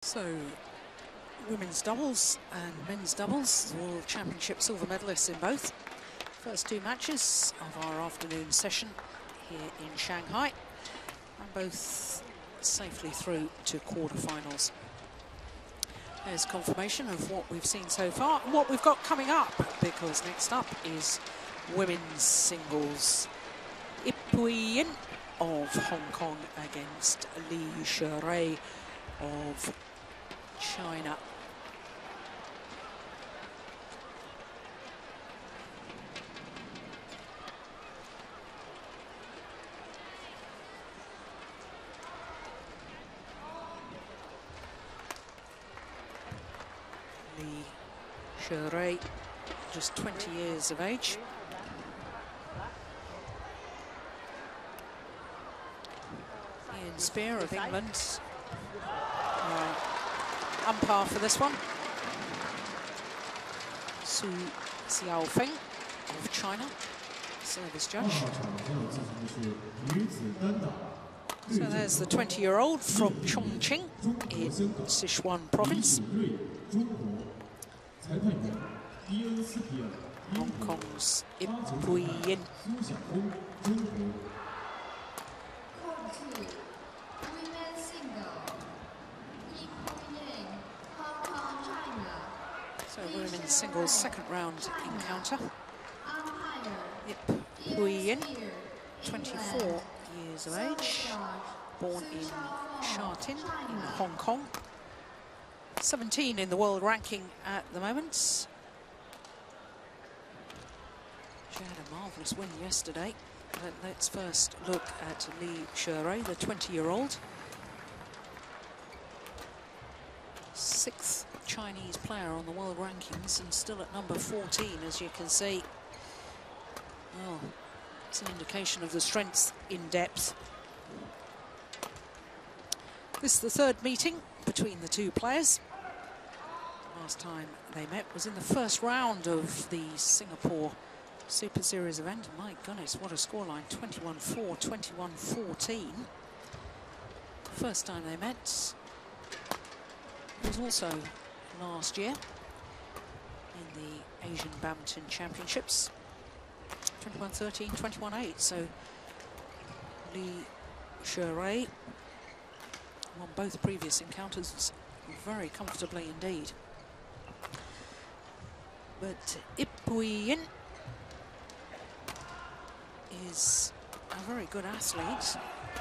So, women's doubles and men's doubles, World Championship silver medalists in both. First two matches of our afternoon session here in Shanghai, and both safely through to quarterfinals. There's confirmation of what we've seen so far and what we've got coming up, because next up is women's singles. Xuerui Li of Hong Kong against Xuerui Li of China. Xuerui Li, just 20 years of age. Ian Spear of England, umpire for this one. Su Xiaofeng of China, service judge. So there's the 20-year-old from Chongqing in Sichuan province. Hong Kong's Xuerui Li. So women's singles second round encounter. Xuerui Li, 24 years of age, born in Shatin in Hong Kong. 17 in the world ranking at the moment. She had a marvellous win yesterday. But let's first look at Xuerui Li, the 20-year-old. Sixth Chinese player on the world rankings and still at number 14, as you can see. Well, it's an indication of the strength in depth. This is the third meeting between the two players. Last time they met was in the first round of the Singapore Super Series event. My goodness, what a scoreline, 21-4, 21-14. First time they met was also last year in the Asian Badminton Championships. 21-13, 21-8, so Xuerui Li won both previous encounters very comfortably indeed. But Xuerui Li is a very good athlete,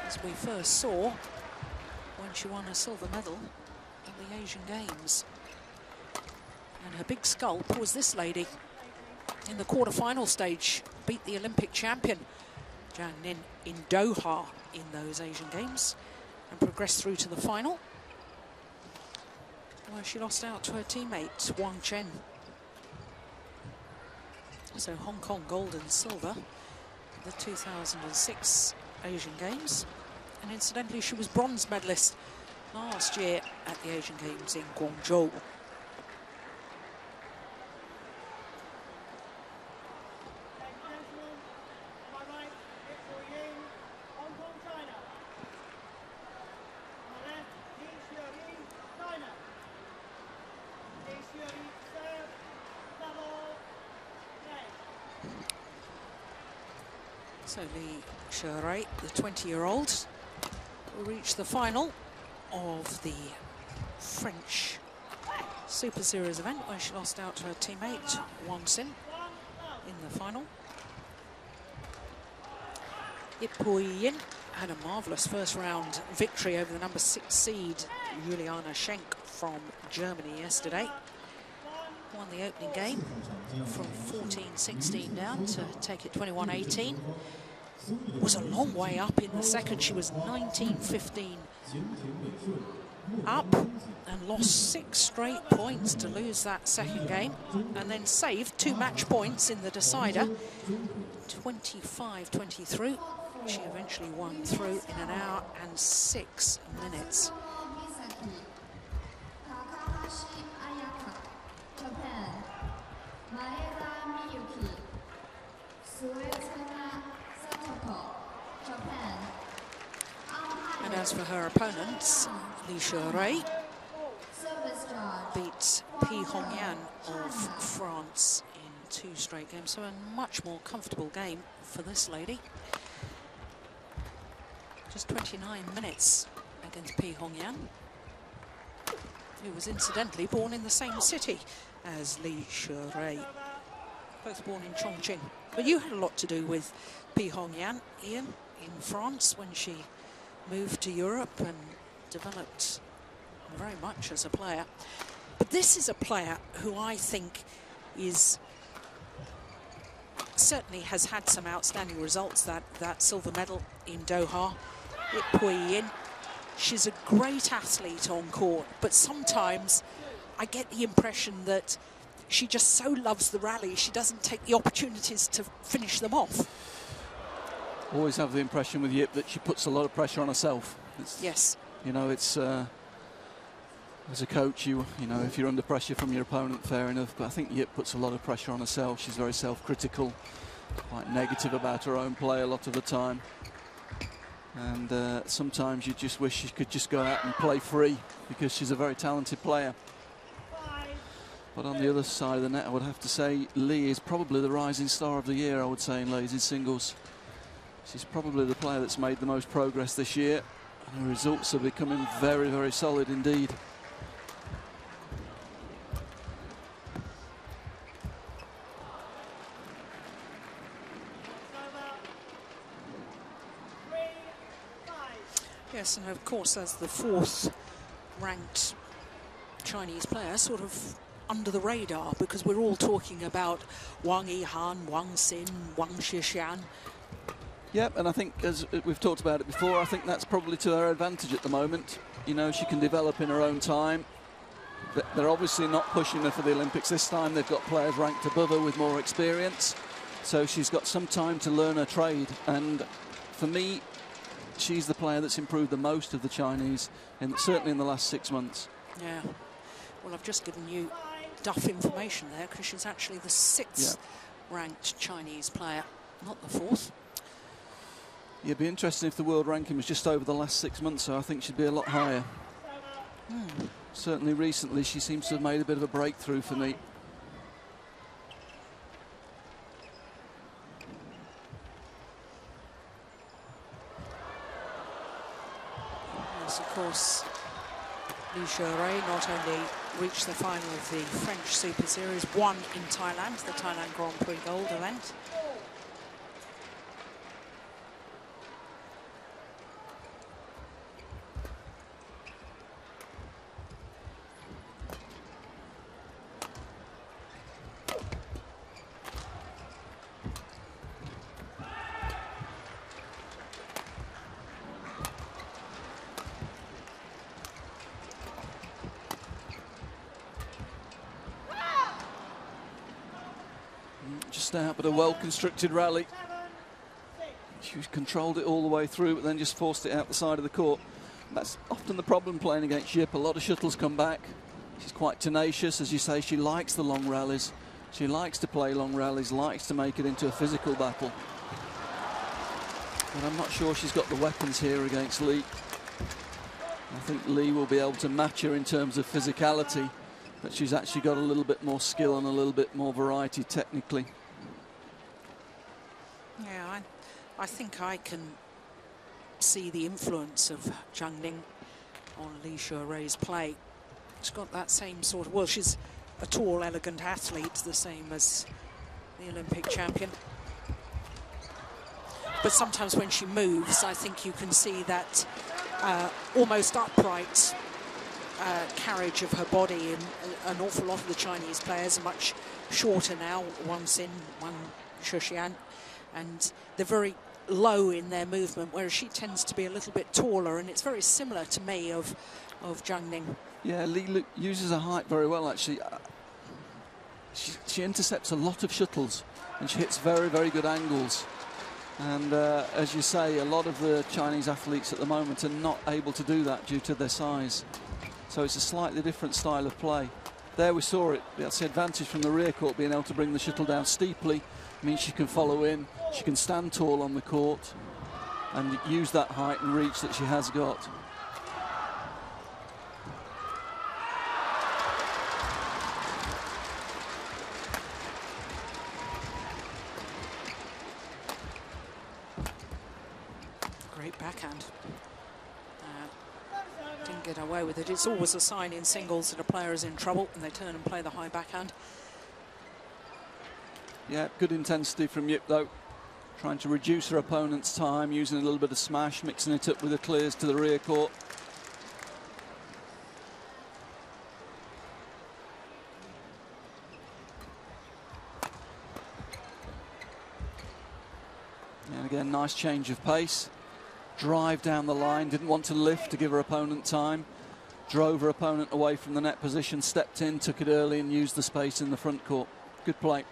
as we first saw when she won a silver medal at the Asian Games. And her big sculp was this lady in the quarter-final stage, beat the Olympic champion Zhang Nin in Doha in those Asian Games and progressed through to the final, where she lost out to her teammate Wang Chen. So Hong Kong gold and silver, the 2006 Asian Games. And incidentally, she was bronze medalist last year at the Asian Games in Guangzhou. So Xuerui Li, the 20-year-old, will reach the final of the French Super Series event, where she lost out to her teammate Wang Xin in the final. Xuerui Li had a marvellous first-round victory over the number 6 seed Juliana Schenk from Germany yesterday. Won the opening game from 14-16 down to take it 21-18. Was a long way up in the second. She was 19-15 up and lost 6 straight points to lose that second game, and then saved 2 match points in the decider. 25-23. She eventually won through in an hour and 6 minutes. And as for her opponents, Xuerui Li, beat Pi Hongyan of France in 2 straight games, so a much more comfortable game for this lady. Just 29 minutes against Pi Hongyan, who was incidentally born in the same city as Xuerui Li, both born in Chongqing. But you had a lot to do with Pi Hongyan, Ian, in France when she moved to Europe and developed very much as a player. But this is a player who I think is certainly has had some outstanding results. That silver medal in Doha, Yin. She's a great athlete on court, but sometimes I get the impression that she just so loves the rally, she doesn't take the opportunities to finish them off. Always have the impression with Yip that she puts a lot of pressure on herself. Yes. You know, it's as a coach, you know, if you're under pressure from your opponent, fair enough. But I think Yip puts a lot of pressure on herself. She's very self-critical, quite negative about her own play a lot of the time. And sometimes you just wish she could just go out and play free, because she's a very talented player. But on the other side of the net, I would have to say Li is probably the rising star of the year, I would say, in ladies singles. She's probably the player that's made the most progress this year, and her results are becoming very, very solid indeed. Yes, and of course, as the 4th ranked Chinese player, sort of under the radar, because we're all talking about Wang Yihan, Wang Xin, Wang Shixian. Yep, and I think, as we've talked about it before, I think that's probably to her advantage at the moment. You know, she can develop in her own time. They're obviously not pushing her for the Olympics this time. They've got players ranked above her with more experience. So she's got some time to learn her trade. And for me, she's the player that's improved the most of the Chinese, certainly in the last 6 months. Yeah. Well, I've just given you duff information there, because she's actually the 6th ranked Chinese player, not the 4th. Yeah, it'd be interesting if the world ranking was just over the last 6 months, so I think she'd be a lot higher. Certainly recently she seems to have made a bit of a breakthrough for me. Yes, of course, Xuerui Li not only reached the final of the French Super Series, won in Thailand, the Thailand Grand Prix Gold event. Just out, but a well-constructed rally. She controlled it all the way through, but then just forced it out the side of the court. That's often the problem playing against Yip. A lot of shuttles come back. She's quite tenacious, as you say. She likes the long rallies. She likes to play long rallies, likes to make it into a physical battle. But I'm not sure she's got the weapons here against Li. I think Li will be able to match her in terms of physicality, but she's actually got a little bit more skill and a little bit more variety technically. Yeah, I think I can see the influence of Zhang Ning on Xuerui's play. She's got that same sort of, well, she's a tall, elegant athlete, the same as the Olympic champion. But sometimes when she moves, I think you can see that almost upright carriage of her body, and an awful lot of the Chinese players are much shorter now. Wang Xin, Wang Shixian, and they're very low in their movement, whereas she tends to be a little bit taller, and it's very similar to me of Zhang Ning. Yeah, Li uses her height very well, actually. She intercepts a lot of shuttles, and she hits very, very good angles. And as you say, a lot of the Chinese athletes at the moment are not able to do that due to their size. So it's a slightly different style of play. There we saw it. That's the advantage from the rear court, being able to bring the shuttle down steeply. It means she can follow in, she can stand tall on the court and use that height and reach that she has got. backhand. Didn't get away with it. It's always a sign in singles that a player is in trouble and they turn and play the high backhand. Yeah, good intensity from Yip though. Trying to reduce her opponent's time, using a little bit of smash, mixing it up with the clears to the rear court. And again, nice change of pace. Drive down the line, didn't want to lift to give her opponent time. Drove her opponent away from the net position, stepped in, took it early and used the space in the front court. Good play.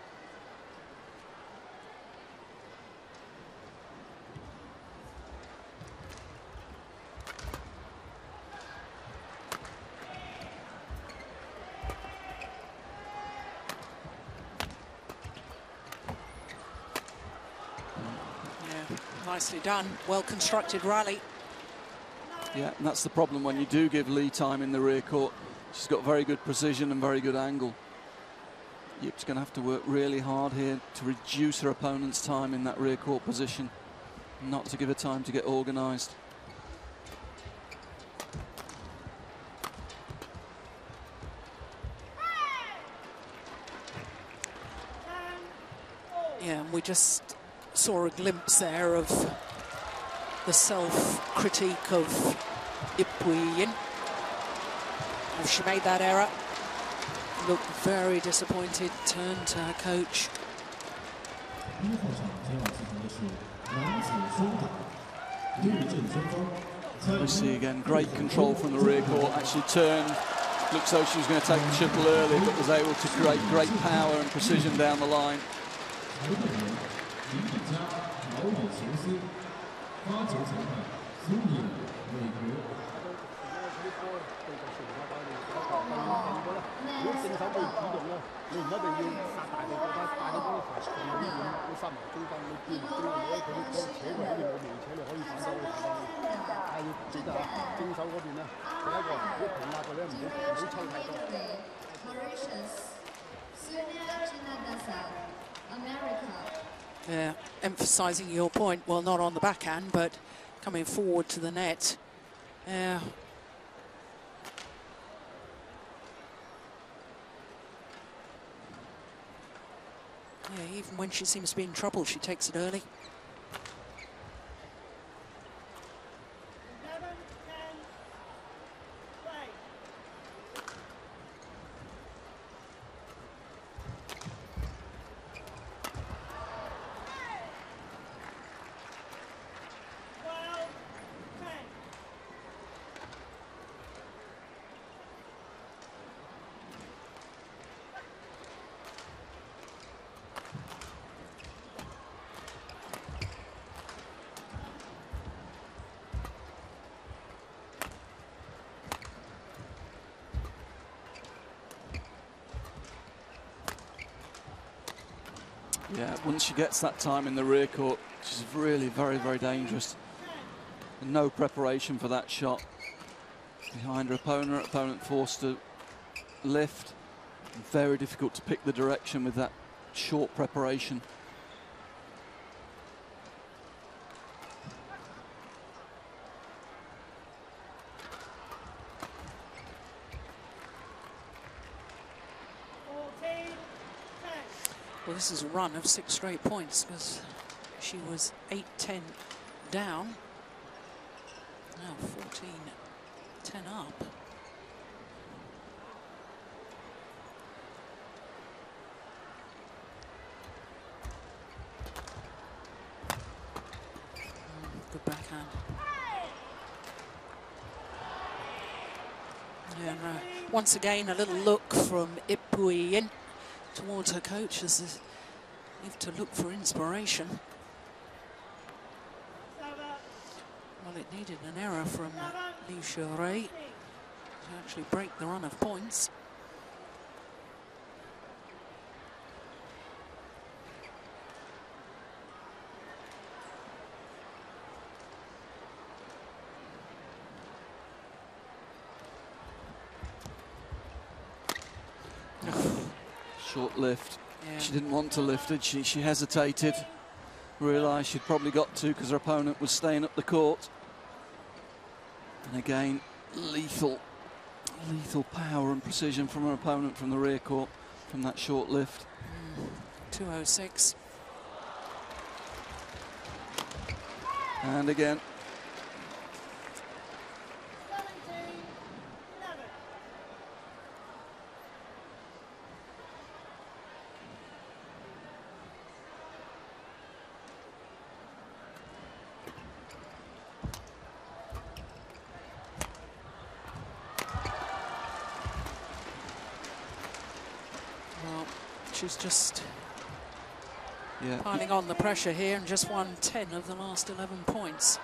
Nicely done, well-constructed rally. Yeah, and that's the problem when you do give Li time in the rear court. She's got very good precision and very good angle. Yip's going to have to work really hard here to reduce her opponent's time in that rear court position, not to give her time to get organised. Yeah, and we just saw a glimpse there of the self-critique of Xuerui Li. If she made that error, looked very disappointed, turned to her coach. We see again great control from the rear court, actually turned, looked so she was going to take the shuttle early, but was able to create great power and precision down the line. Yeah, emphasising your point, well, not on the backhand, but coming forward to the net. Yeah. Yeah, even when she seems to be in trouble, she takes it early. Yeah, once she gets that time in the rear court, she's really very, very dangerous. And no preparation for that shot. Behind her opponent forced to lift. Very difficult to pick the direction with that short preparation. Well, this is a run of 6 straight points because she was 8-10 down. Now 14-10 up. Good backhand. And once again, a little look from Xuerui Li towards her coach as they have to look for inspiration. Well, it needed an error from Xuerui Li to actually break the run of points. Short lift. Yeah. She didn't want to lift it. She hesitated. Realised she'd probably got to because her opponent was staying up the court. And again, lethal power and precision from her opponent from the rear court, from that short lift. 206. And again. Well, she's just piling on the pressure here and just won 10 of the last 11 points.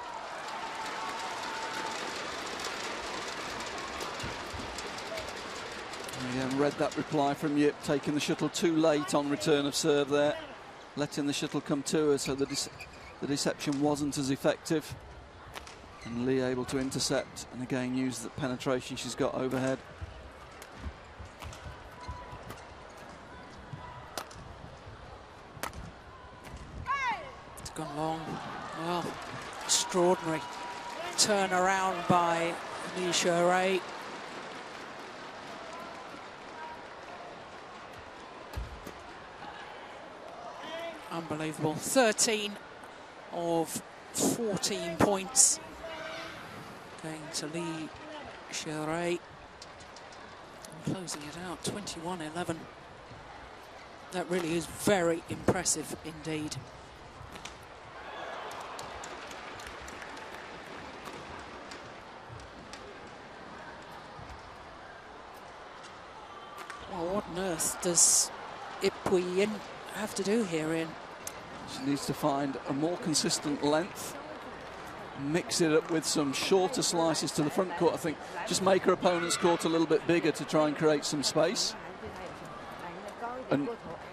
Again, read that reply from Yip, taking the shuttle too late on return of serve there, letting the shuttle come to her, so the deception wasn't as effective. And Li able to intercept and again use the penetration she's got overhead. It's gone long. Well, extraordinary turnaround by Xuerui Li. Unbelievable. 13 of 14 points going to Xuerui Li. Closing it out, 21-11. That really is very impressive indeed. Well, what on earth does Xuerui Li have to do here, Ian? She needs to find a more consistent length, mix it up with some shorter slices to the front court. I think just make her opponent's court a little bit bigger to try and create some space. And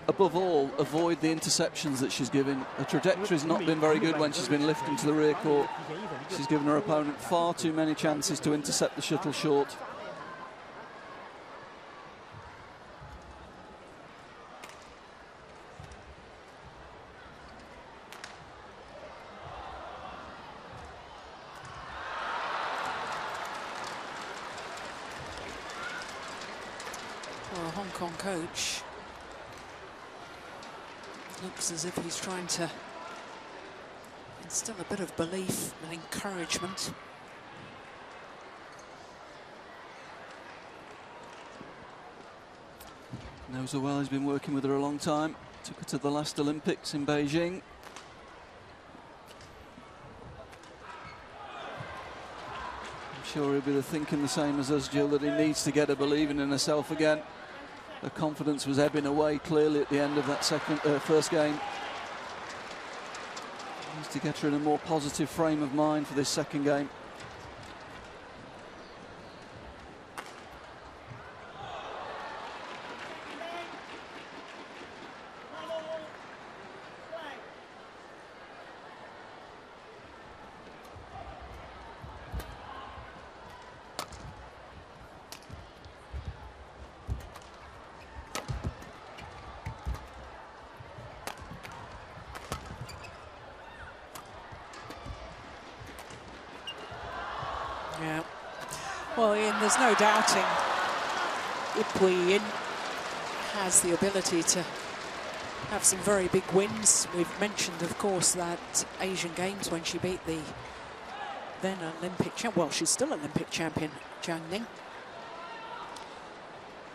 above all, avoid the interceptions that she's given. Her trajectory's not been very good when she's been lifting to the rear court. She's given her opponent far too many chances to intercept the shuttle short. Well, a Hong Kong coach looks as if he's trying to instill a bit of belief and encouragement. Knows her well, he's been working with her a long time. Took her to the last Olympics in Beijing. I'm sure he'll be thinking the same as us, Jill, that he needs to get her believing in herself again. Her confidence was ebbing away clearly at the end of that first game. Needs to get her in a more positive frame of mind for this second game. Yeah. Well, Ian, there's no doubting Xuerui Li has the ability to have some very big wins. We've mentioned, of course, that Asian Games when she beat the then Olympic champion, well, she's still Olympic champion, Jiang Ning,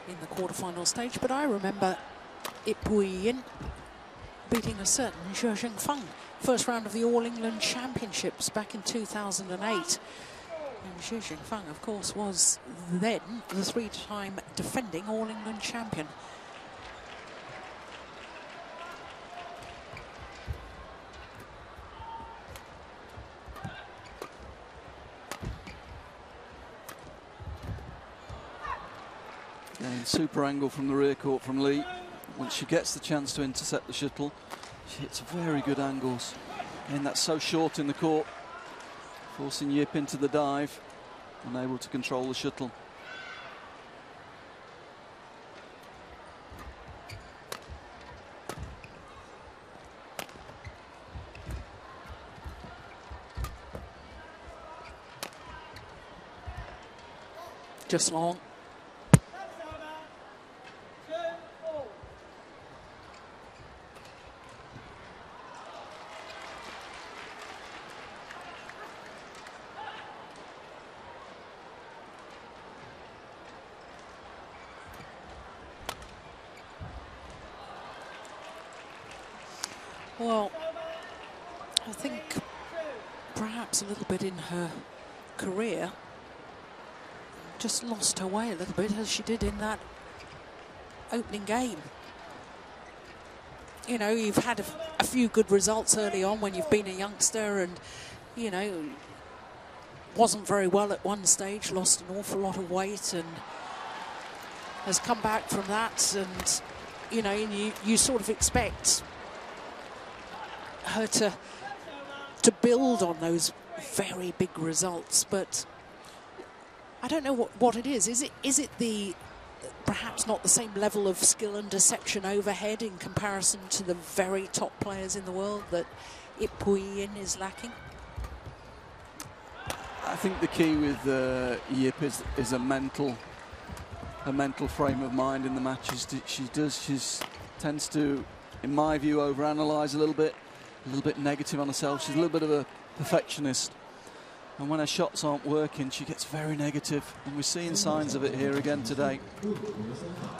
in the quarterfinal stage. But I remember Xuerui Li beating a certain Zhe Feng, first round of the All England Championships back in 2008. And Zhe Feng, of course, was then the three-time defending All England champion. Again, super angle from the rear court from Li. Once she gets the chance to intercept the shuttle, she hits very good angles. And that's so short in the court, forcing Yip into the dive, unable to control the shuttle. just long. Well, I think perhaps a little bit in her career, just lost her way a little bit, as she did in that opening game. You know, you've had a few good results early on when you've been a youngster, and, you know, wasn't very well at one stage, lost an awful lot of weight, and has come back from that. And, you know, you sort of expect her to build on those very big results, but I don't know what it is. Is it the perhaps not the same level of skill and deception overhead in comparison to the very top players in the world that Xuerui Li is lacking? I think the key with Yip is a mental frame of mind in the matches that she does. She tends to, in my view, overanalyze a little bit negative on herself. She's a little bit of a perfectionist, and when her shots aren't working, she gets very negative, and we're seeing signs of it here again today.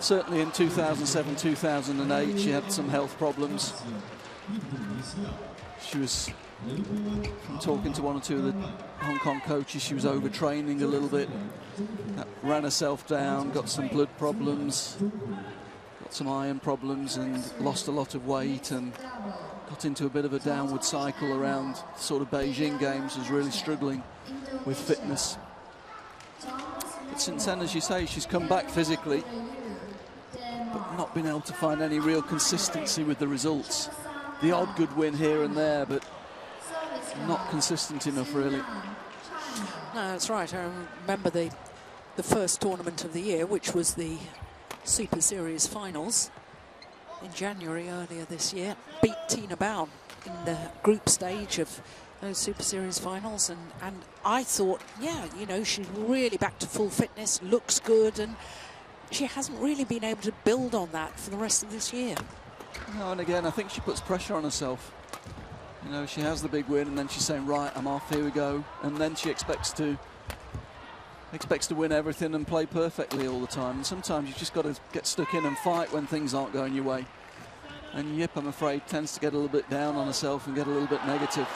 Certainly in 2007, 2008, she had some health problems. She was, from talking to one or two of the Hong Kong coaches, she was overtraining a little bit. That ran herself down, got some blood problems, got some iron problems, and lost a lot of weight, and got into a bit of a downward cycle around sort of Beijing Games, was really struggling with fitness. But since then, as you say, she's come back physically, but not been able to find any real consistency with the results. The odd good win here and there, but not consistent enough, really. No, that's right. I remember the first tournament of the year, which was the Super Series finals in January earlier this year. Beat Tina Bao in the group stage of those Super Series finals, and I thought, yeah, you know, she's really back to full fitness, looks good, and she hasn't really been able to build on that for the rest of this year. No, and again, I think she puts pressure on herself. You know, she has the big win, and then she's saying, right, I'm off, here we go, and then she expects to win everything and play perfectly all the time. And sometimes you've just got to get stuck in and fight when things aren't going your way. And Yip, I'm afraid, tends to get a little bit down on herself and get a little bit negative.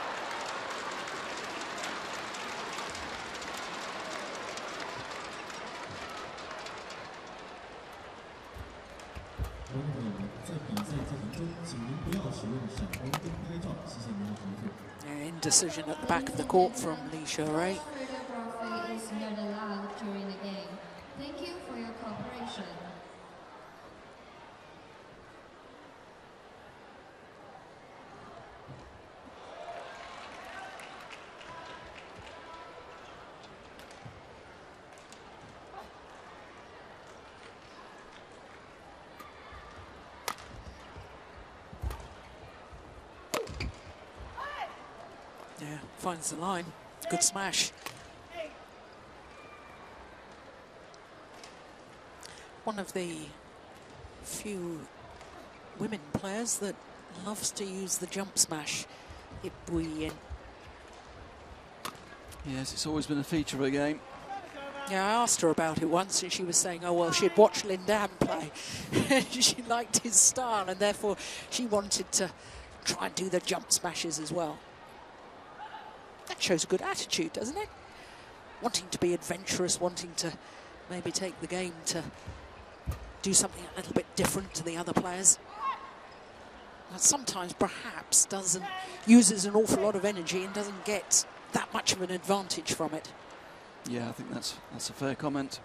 Indecision at the back of the court from Xuerui Li. Thank you for your cooperation. Yeah, finds the line. Good smash. One of the few women players that loves to use the jump smash. Xuerui Li. Yes, it's always been a feature of her game. Yeah, I asked her about it once, and she was saying, oh, well, she'd watched Lin Dan play. She liked his style, and therefore she wanted to try and do the jump smashes as well. That shows a good attitude, doesn't it? Wanting to be adventurous, wanting to maybe take the game to do something a little bit different to the other players. But sometimes perhaps uses an awful lot of energy and doesn't get that much of an advantage from it. Yeah, I think that's a fair comment.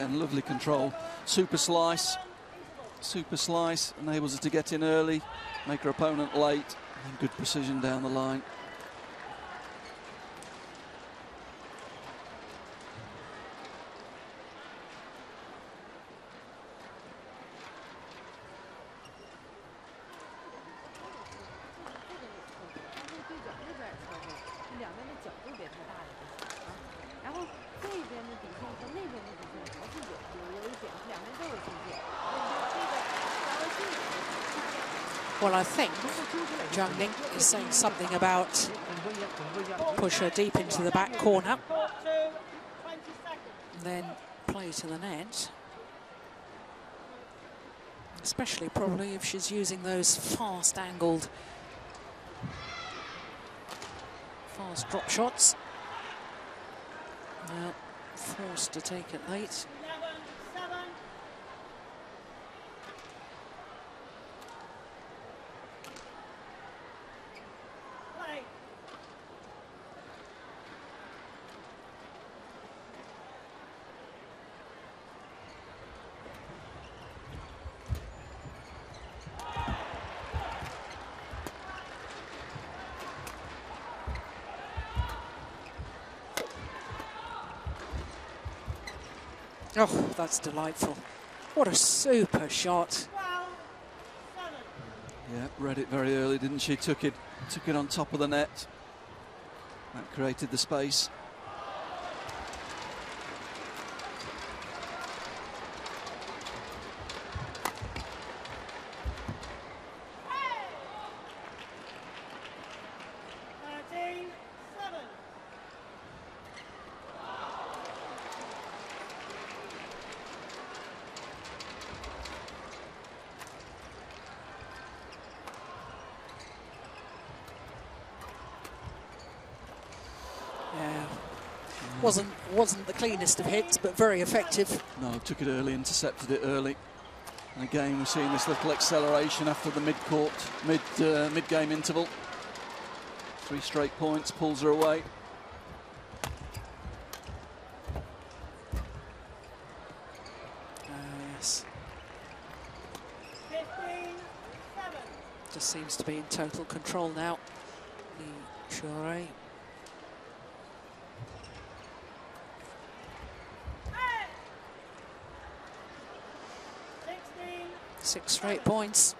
and lovely control. Super slice enables her to get in early, make her opponent late, and good precision down the line. Well, I think Zhang Ning is saying something about push her deep into the back corner, then play to the net. Especially probably if she's using those fast-angled, fast drop shots. Now forced to take it late. Oh, that's delightful. What a super shot. Yeah, read it very early, didn't she? Took it on top of the net. That created the space. Wasn't the cleanest of hits, but very effective. No, took it early, intercepted it early. And again, we're seeing this little acceleration after the mid-game interval. 3 straight points, pulls her away. Yes. Just seems to be in total control now. Xuerui. 6 straight points.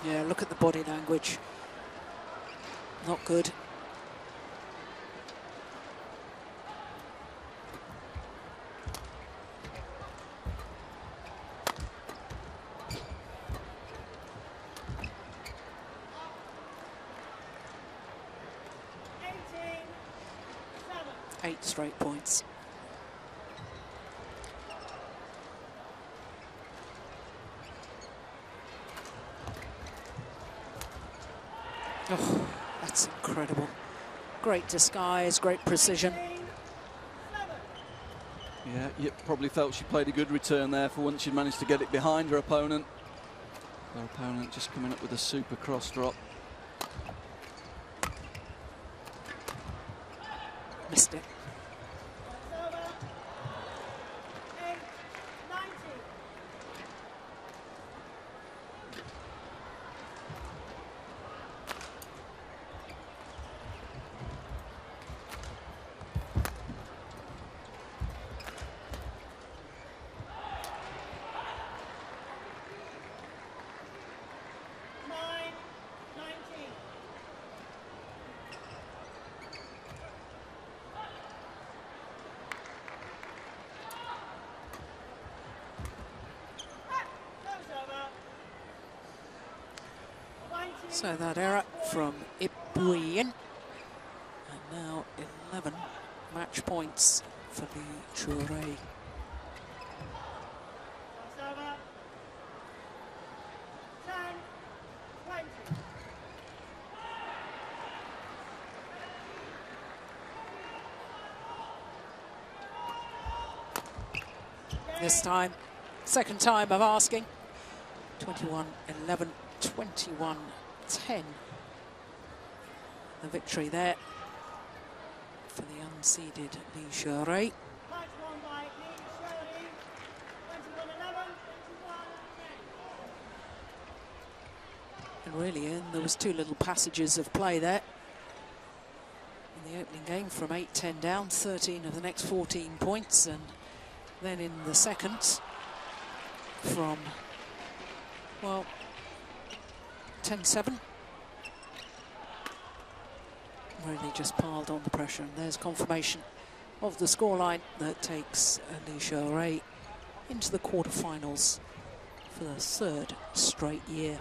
Yeah, look at the body language. Not good. Eight straight points. Oh, that's incredible. Great disguise, great precision. Yeah, Yip probably felt she played a good return there for once she managed to get it behind her opponent. Her opponent just coming up with a super cross drop. Missed it. So that error from Ibuyen. And now 11 match points for the Xuerui. this time. Second time of asking. 21-11, 21-10. The victory there for the unseeded Li Xuerui. And really, Ian, there was two little passages of play there. In the opening game, from 8-10 down, 13 of the next 14 points, and then in the second, from, well, 10-7. Really just piled on the pressure, and there's confirmation of the scoreline that takes Li Xuerui into the quarterfinals for the third straight year.